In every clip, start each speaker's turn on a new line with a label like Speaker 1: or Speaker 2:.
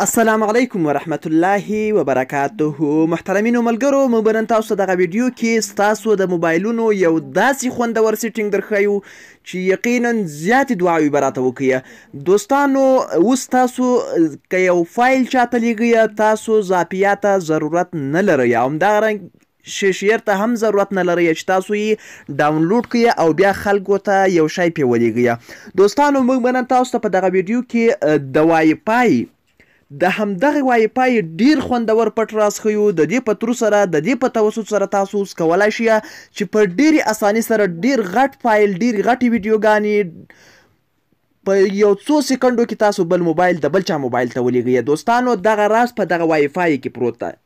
Speaker 1: السلام علیکم ورحمت الله وبرکاته. محترمینو ملګرو، موږ به نن تاسو ته دغه ویډیو کې ستاسو د موبایلونو یو داسې خوندور سیټینګ درښیو چې یقینا زیاتې دعاوې به راته وکړي. دوستانو، اوس تاسو که یو فایل چاته لیږئ، تاسو ضافیه ته ضرورت نه لرئ، همدارنګ شیر ته هم ضرورت نه لرئ چې تاسو یې ډاونلوډ کړئ او بیا خلکو ته یو شی پې ولیږئ. دوستانو، موږ به نن تاسو ته په دغه ویډیو کې د وای فای د همدغه وای فای ډیر خوندور پټ راز ښیو. د دې په ترو سره، د دې په توسط سره تاسو اوس کولی شئ چې په ډیرې اسانۍ سره ډیر غټ فایل، ډیر غټې ویډیوګانې په یو څو سکندو کې تاسو بل موبایل د بل چا موبایل ته ولیږئ. دوستانو، دغه راز په دغه وای فای کې پروت ده.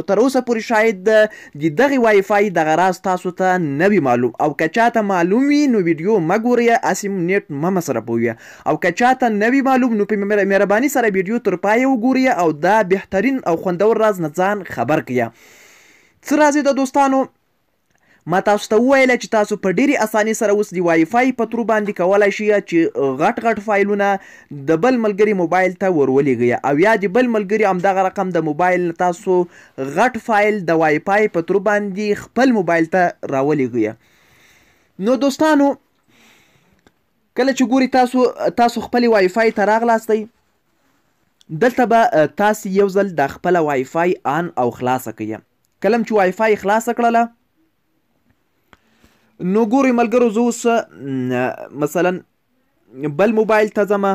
Speaker 1: تر اوسه پورې شاید د دغه وای فای دغه راز تاسو ته نه وي معلوم، او که چاته معلوم وي نو ویډیو مه ګورئ، هسې نیټ مه مصرفوئ. او که چاته نه وي معلوم نو په مهرباني سره ویډیو تر پایه وګورئ او دا بهترین او خوندور راز نه ځان خبر کړئ. څه راز ده دوستانو؟ ما تاسو ته وویله چې تاسو په ډیرې اسانۍ سره اوس د وای فای په ترو باندې کولی شئ چې غټ فایلونه د بل ملګري موبایل ته ورولېږئ، او یا د بل ملګري همدغه رقم د موبایل نه تاسو غټ فایل د وای فای په ترو باندې خپل موبایل ته راولېږئ. نو دوستانو، کله چې ګورئ تاسو خپل وای فای ته راغلاستئ، دلته به تاسو یو ځل د خپله وای فای آن او خلاصه کړئ. کله چې وای فای خلاصه کړله، نو ګورئ ملګرو، زه اوس مثلا بل موبایل ته ځمه.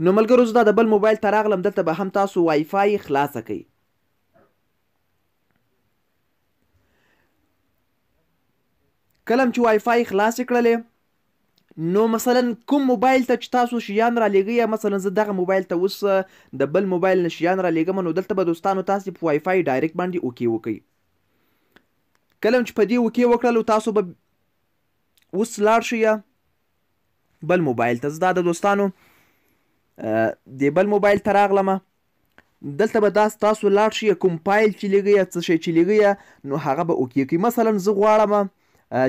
Speaker 1: نو ملګرو، زه دا د بل موبایل ته راغلم، دلته به هم تاسو وای فای خلاصه کړئ. کله چې وای فای خلاصې کړلې، نو مثلا کوم موبایل ته چې تاسو شیان را لیږئ، مثلا زه دغه موبایل ته اوس د بل موبایل نه شیان را لیږم، نو دلته به دوستانو تاسو په وای فای ډایرکټ باندې اوکې وکړئ. کله چې په دې اوکې وکړلو، تاسو به اوس لاړ شئ بل موبایل ته. زه دا د دوستانو د بل موبایل ته راغلمه، دلته به تاسو لاړ شئ، کوم فایل چې لیږئ، څه شی چې لیږئ، نو هغه به اوکې کړئ. مثلا زه غواړم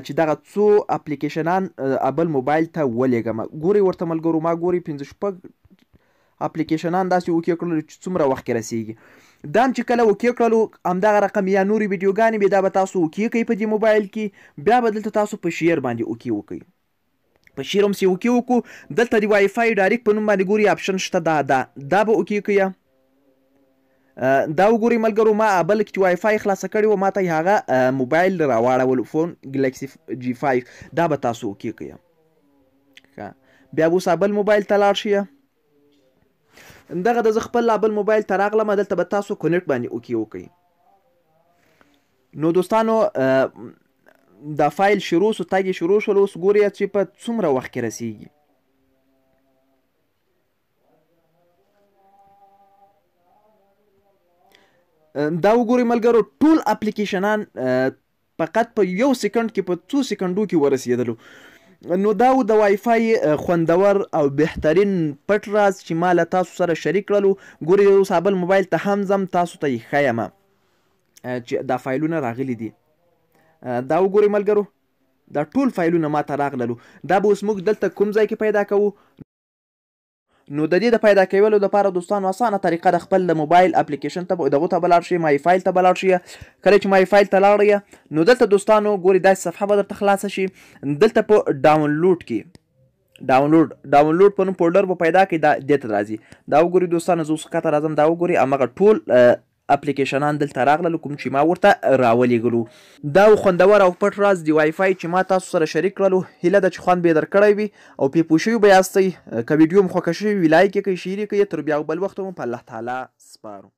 Speaker 1: چې دغه څو اپلیکیشنان بل موبایل ته ولیږم. ګورئ ورته ملګرو، ما ګورئ 5-6 اپلیکیشنان داسې اوکې کړلو چې څومره وخت کې رسیږي. دا هم چې کله اوکې کړلو، همدغه رقم یا نورې ویډیوګانې به دا به تاسو اوکې کوئ په دې موبایل کې. بیا به دلته تاسو په شیر باندې اوکې وکړئ. په شیر هم چې اوکې وکړو، دلته د وای فای ډایرکټ په نوم باندې ګورئ اپشن شته، دا به اوکې کړئ. دا وګورئ ملګرو، ما بل چې وای فای خلاصه کړې وه، ما ته یې هغه موبایل راواړولو، فون ګلیکسي G5. دا به تاسو اوکې کړئ. بیا به اوس بل موبایل ته لاړ شئ. دغه د زه خپل بل موبایل ته راغلم، دلته به تاسو کنیکټ باندې اوکې وکړئ. نو دوستانو، دا فایل شروع سو، تګ یې شروع شول. اوس ګورئ چې په څومره وخت کې رسیږي. دا وګورئ ملګرو، ټول اپلیکیشنان فقط په یو سکند کې، په 2 سکندو کې ورسېدلو. نو دا و د وای فای خوندور او بهترین پټ راز چې ما له تاسو سره شریک کړلو. ګورئ، اوس بل موبایل ته هم ځم، تاسو ته یې ښیم چې دا فایلونه راغلي دي. دا وګورئ ملګرو، دا ټول فایلونه ما ته راغللو. دا به اوس موږ دلته کوم ځای کې پیدا کوو؟ نو د دې د پیدا کولو دپاره دوستانو اسانه طریقه د خپل د موبایل اپلیکیشن ته دغو ته به لاړ شئ، مای فایل ته به لاړ شئ. کله چې مای فایل ته لاړئ، نو دلته دوستانو ګورئ داسې صفحه به درته خلاصه شي. دلته په ډاونلوډ کې ډاونلوډ په نوم فولډر به پیدا کړئ، دا دې ته راځي. دا وګورئ دوستانو، زه اوس ښکته راځم، دا وګورئ همغه ټول اپلیکیشنان دلته راغلل کوم چې ما ورته راولېږلو. دا خوندور او پټ راز د وای فای چې ما تاسو سره شریک کړلو. هیله ده چې خوند به یې درکړی وي او پې پوه شوي به یاستئ. که ویډیو مو خوښه شوې وي، لایک یې کړئ، شیر یې کړئ. تر بیا بل وخت مو په الله تعالی سپارو.